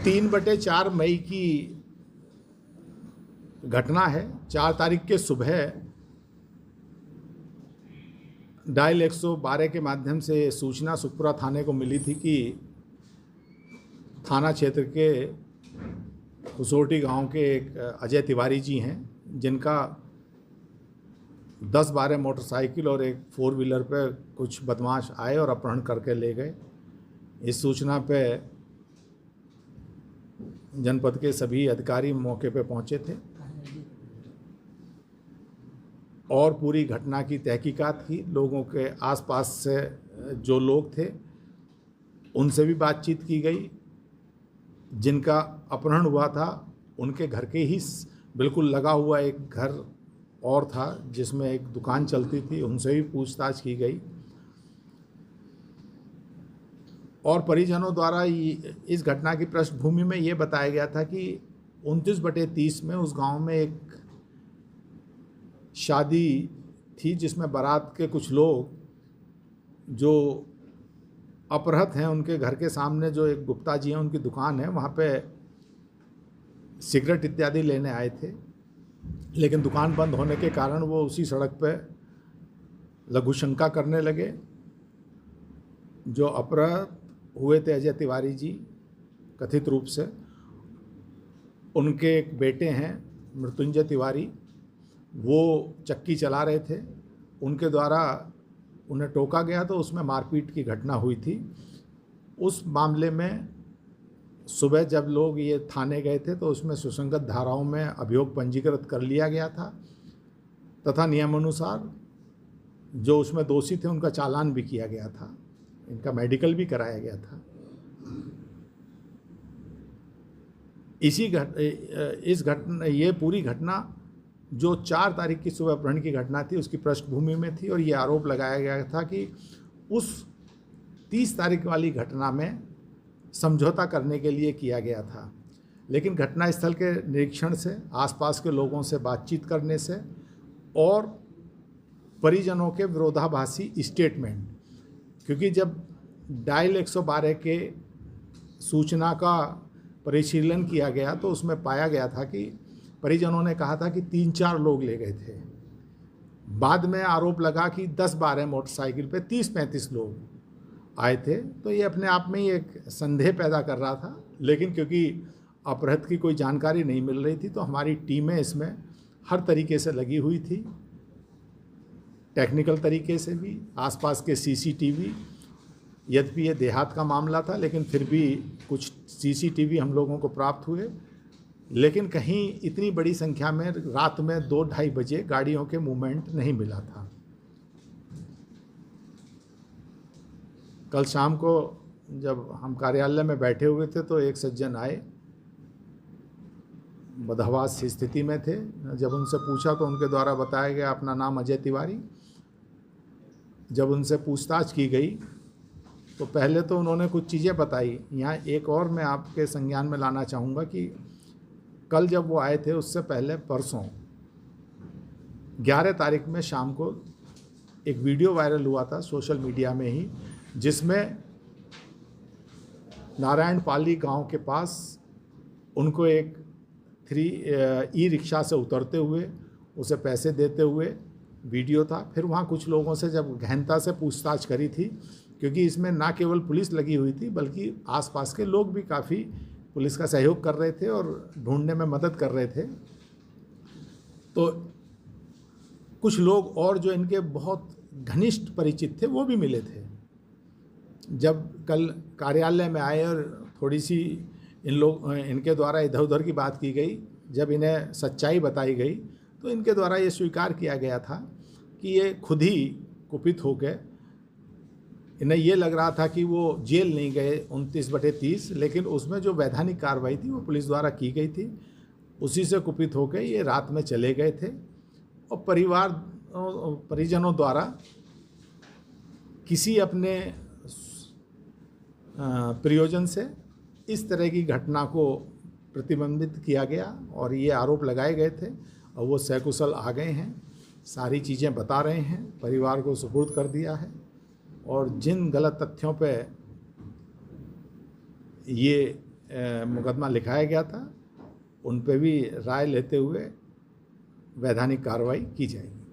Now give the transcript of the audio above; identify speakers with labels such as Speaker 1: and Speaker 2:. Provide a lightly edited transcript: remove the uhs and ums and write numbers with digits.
Speaker 1: 3/4 मई की घटना है। 4 तारीख के सुबह डायल 112 के माध्यम से सूचना सुखपुरा थाने को मिली थी कि थाना क्षेत्र के हुसोटी गांव के एक अजय तिवारी जी हैं, जिनका 10-12 मोटरसाइकिल और एक 4 व्हीलर पे कुछ बदमाश आए और अपहरण करके ले गए। इस सूचना पे जनपद के सभी अधिकारी मौके पे पहुंचे थे और पूरी घटना की तहकीकात की। लोगों के आसपास से जो लोग थे उनसे भी बातचीत की गई। जिनका अपहरण हुआ था उनके घर के ही बिल्कुल लगा हुआ एक घर और था जिसमें एक दुकान चलती थी, उनसे भी पूछताछ की गई। और परिजनों द्वारा इस घटना की पृष्ठभूमि में ये बताया गया था कि 29/30 में उस गांव में एक शादी थी जिसमें बारात के कुछ लोग जो अपहृत हैं, उनके घर के सामने जो एक गुप्ता जी हैं, उनकी दुकान है, वहाँ पे सिगरेट इत्यादि लेने आए थे। लेकिन दुकान बंद होने के कारण वो उसी सड़क पे लघुशंका करने लगे। जो अपहृत हुए थे अजय तिवारी जी कथित रूप से, उनके एक बेटे हैं मृत्युंजय तिवारी, वो चक्की चला रहे थे। उनके द्वारा उन्हें टोका गया तो उसमें मारपीट की घटना हुई थी। उस मामले में सुबह जब लोग ये थाने गए थे तो उसमें सुसंगत धाराओं में अभियोग पंजीकृत कर लिया गया था तथा नियमानुसार जो उसमें दोषी थे उनका चालान भी किया गया था, इनका मेडिकल भी कराया गया था। ये पूरी घटना जो 4 तारीख की सुबह अपहरण की घटना थी उसकी पृष्ठभूमि में थी और ये आरोप लगाया गया था कि उस 30 तारीख वाली घटना में समझौता करने के लिए किया गया था। लेकिन घटनास्थल के निरीक्षण से, आसपास के लोगों से बातचीत करने से और परिजनों के विरोधाभासी स्टेटमेंट, क्योंकि जब डायल 112 के सूचना का परिशीलन किया गया तो उसमें पाया गया था कि परिजनों ने कहा था कि 3-4 लोग ले गए थे। बाद में आरोप लगा कि 10-12 मोटरसाइकिल पे 30-35 लोग आए थे। तो ये अपने आप में ही एक संदेह पैदा कर रहा था। लेकिन क्योंकि अपहृत की कोई जानकारी नहीं मिल रही थी तो हमारी टीमें इसमें हर तरीके से लगी हुई थी, टेक्निकल तरीके से भी, आसपास के सीसीटीवी, यद्यपि ये देहात का मामला था लेकिन फिर भी कुछ सीसीटीवी हम लोगों को प्राप्त हुए। लेकिन कहीं इतनी बड़ी संख्या में रात में 2-2:30 बजे गाड़ियों के मूवमेंट नहीं मिला था। कल शाम को जब हम कार्यालय में बैठे हुए थे तो एक सज्जन आए, बदहवास स्थिति में थे। जब उनसे पूछा तो उनके द्वारा बताया गया अपना नाम अजय तिवारी। जब उनसे पूछताछ की गई तो पहले तो उन्होंने कुछ चीज़ें बताई। यहाँ एक और मैं आपके संज्ञान में लाना चाहूँगा कि कल जब वो आए थे उससे पहले परसों 11 तारीख में शाम को एक वीडियो वायरल हुआ था सोशल मीडिया में ही, जिसमें नारायणपाली गांव के पास उनको एक 3 ई-रिक्शा से उतरते हुए उसे पैसे देते हुए वीडियो था। फिर वहाँ कुछ लोगों से जब गहनता से पूछताछ करी थी, क्योंकि इसमें ना केवल पुलिस लगी हुई थी बल्कि आसपास के लोग भी काफ़ी पुलिस का सहयोग कर रहे थे और ढूंढने में मदद कर रहे थे। तो कुछ लोग और जो इनके बहुत घनिष्ठ परिचित थे वो भी मिले थे। जब कल कार्यालय में आए और थोड़ी सी इनके द्वारा इधर उधर की बात की गई, जब इन्हें सच्चाई बताई गई तो इनके द्वारा ये स्वीकार किया गया था कि ये खुद ही कुपित हो गए। इन्हें ये लग रहा था कि वो जेल नहीं गए 29/30, लेकिन उसमें जो वैधानिक कार्रवाई थी वो पुलिस द्वारा की गई थी, उसी से कुपित होकर ये रात में चले गए थे। और परिजनों द्वारा किसी अपने प्रयोजन से इस तरह की घटना को प्रतिबंधित किया गया और ये आरोप लगाए गए थे और वो सकुशल आ गए हैं, सारी चीज़ें बता रहे हैं, परिवार को सुपुर्द कर दिया है। और जिन गलत तथ्यों पे ये मुकदमा लिखाया गया था, उन पे भी राय लेते हुए वैधानिक कार्रवाई की जाएगी।